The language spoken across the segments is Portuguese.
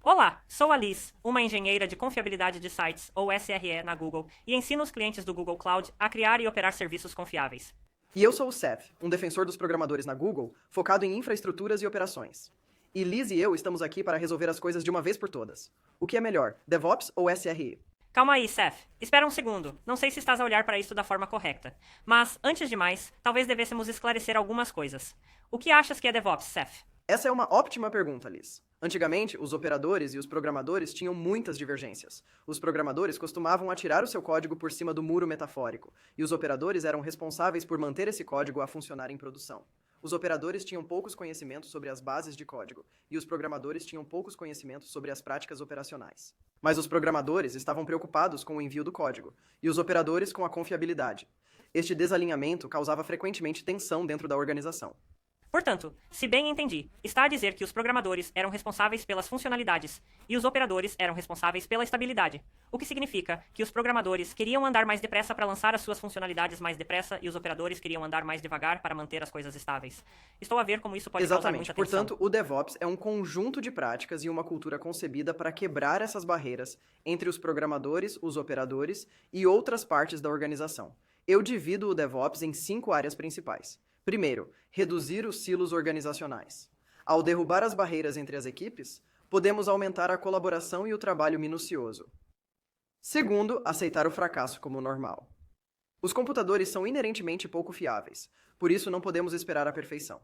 Olá, sou a Liz, uma engenheira de confiabilidade de sites, ou SRE, na Google, e ensino os clientes do Google Cloud a criar e operar serviços confiáveis. E eu sou o Seth, um defensor dos programadores na Google, focado em infraestruturas e operações. E Liz e eu estamos aqui para resolver as coisas de uma vez por todas. O que é melhor, DevOps ou SRE? Calma aí, Seth. Espera um segundo. Não sei se estás a olhar para isso da forma correta. Mas, antes de mais, talvez devêssemos esclarecer algumas coisas. O que achas que é DevOps, Seth? Essa é uma ótima pergunta, Liz. Antigamente, os operadores e os programadores tinham muitas divergências. Os programadores costumavam atirar o seu código por cima do muro metafórico, e os operadores eram responsáveis por manter esse código a funcionar em produção. Os operadores tinham poucos conhecimentos sobre as bases de código, e os programadores tinham poucos conhecimentos sobre as práticas operacionais. Mas os programadores estavam preocupados com o envio do código, e os operadores com a confiabilidade. Este desalinhamento causava frequentemente tensão dentro da organização. Portanto, se bem entendi, está a dizer que os programadores eram responsáveis pelas funcionalidades e os operadores eram responsáveis pela estabilidade, o que significa que os programadores queriam andar mais depressa para lançar as suas funcionalidades mais depressa e os operadores queriam andar mais devagar para manter as coisas estáveis. Estou a ver como isso pode causar muita tensão. Portanto, o DevOps é um conjunto de práticas e uma cultura concebida para quebrar essas barreiras entre os programadores, os operadores e outras partes da organização. Eu divido o DevOps em 5 áreas principais. Primeiro, reduzir os silos organizacionais. Ao derrubar as barreiras entre as equipes, podemos aumentar a colaboração e o trabalho minucioso. Segundo, aceitar o fracasso como normal. Os computadores são inerentemente pouco fiáveis, por isso não podemos esperar a perfeição.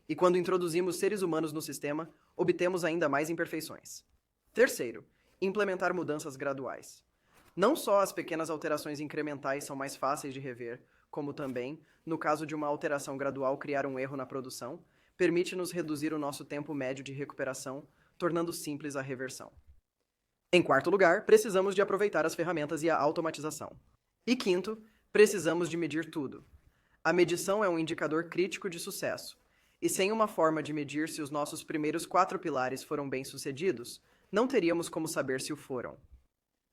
E quando introduzimos seres humanos no sistema, obtemos ainda mais imperfeições. Terceiro, implementar mudanças graduais. Não só as pequenas alterações incrementais são mais fáceis de rever, como também, no caso de uma alteração gradual criar um erro na produção, permite-nos reduzir o nosso tempo médio de recuperação, tornando simples a reversão. Em quarto lugar, precisamos de aproveitar as ferramentas e a automatização. E quinto, precisamos de medir tudo. A medição é um indicador crítico de sucesso, e sem uma forma de medir se os nossos primeiros 4 pilares foram bem-sucedidos, não teríamos como saber se o foram.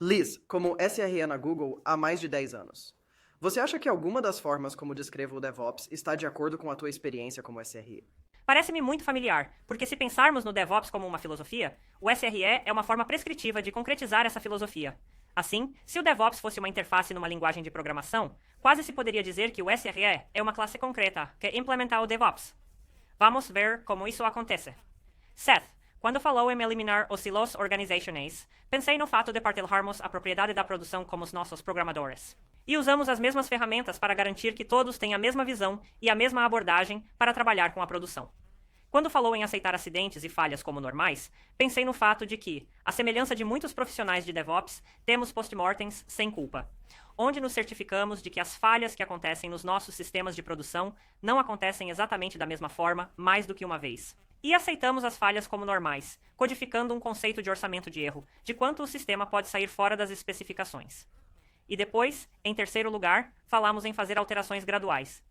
Liz, como SRE na Google há mais de 10 anos. Você acha que alguma das formas como descrevo o DevOps está de acordo com a tua experiência como SRE? Parece-me muito familiar, porque se pensarmos no DevOps como uma filosofia, o SRE é uma forma prescritiva de concretizar essa filosofia. Assim, se o DevOps fosse uma interface numa linguagem de programação, quase se poderia dizer que o SRE é uma classe concreta que implementa o DevOps. Vamos ver como isso acontece. Seth, quando falou em eliminar os silos organizacionais, pensei no fato de partilharmos a propriedade da produção como os nossos programadores. E usamos as mesmas ferramentas para garantir que todos têm a mesma visão e a mesma abordagem para trabalhar com a produção. Quando falou em aceitar acidentes e falhas como normais, pensei no fato de que, à semelhança de muitos profissionais de DevOps, temos postmortems sem culpa, onde nos certificamos de que as falhas que acontecem nos nossos sistemas de produção não acontecem exatamente da mesma forma mais do que uma vez. E aceitamos as falhas como normais, codificando um conceito de orçamento de erro, de quanto o sistema pode sair fora das especificações. E depois, em terceiro lugar, falamos em fazer alterações graduais.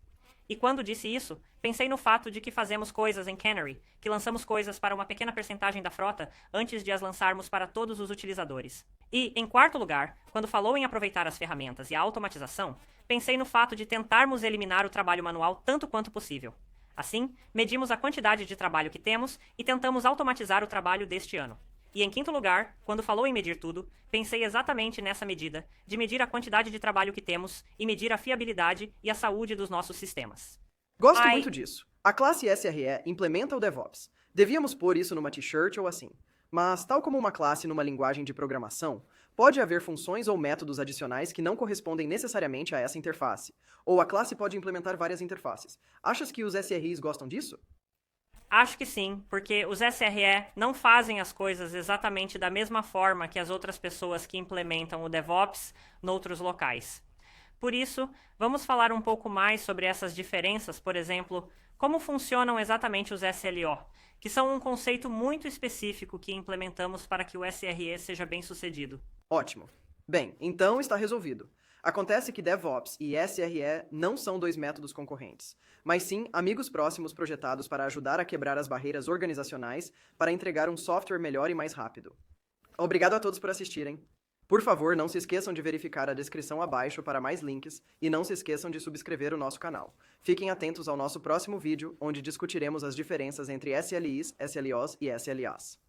E quando disse isso, pensei no fato de que fazemos coisas em Canary, que lançamos coisas para uma pequena percentagem da frota antes de as lançarmos para todos os utilizadores. E, em quarto lugar, quando falou em aproveitar as ferramentas e a automatização, pensei no fato de tentarmos eliminar o trabalho manual tanto quanto possível. Assim, medimos a quantidade de trabalho que temos e tentamos automatizar o trabalho deste ano. E em quinto lugar, quando falou em medir tudo, pensei exatamente nessa medida, de medir a quantidade de trabalho que temos e medir a fiabilidade e a saúde dos nossos sistemas. Gosto muito disso. A classe SRE implementa o DevOps. Devíamos pôr isso numa t-shirt ou assim. Mas, tal como uma classe numa linguagem de programação, pode haver funções ou métodos adicionais que não correspondem necessariamente a essa interface. Ou a classe pode implementar várias interfaces. Achas que os SREs gostam disso? Acho que sim, porque os SRE não fazem as coisas exatamente da mesma forma que as outras pessoas que implementam o DevOps noutros locais. Por isso, vamos falar um pouco mais sobre essas diferenças, por exemplo, como funcionam exatamente os SLO, que são um conceito muito específico que implementamos para que o SRE seja bem sucedido. Ótimo. Bem, então está resolvido. Acontece que DevOps e SRE não são 2 métodos concorrentes, mas sim amigos próximos projetados para ajudar a quebrar as barreiras organizacionais para entregar um software melhor e mais rápido. Obrigado a todos por assistirem. Por favor, não se esqueçam de verificar a descrição abaixo para mais links e não se esqueçam de subscrever o nosso canal. Fiquem atentos ao nosso próximo vídeo, onde discutiremos as diferenças entre SLIs, SLOs e SLAs.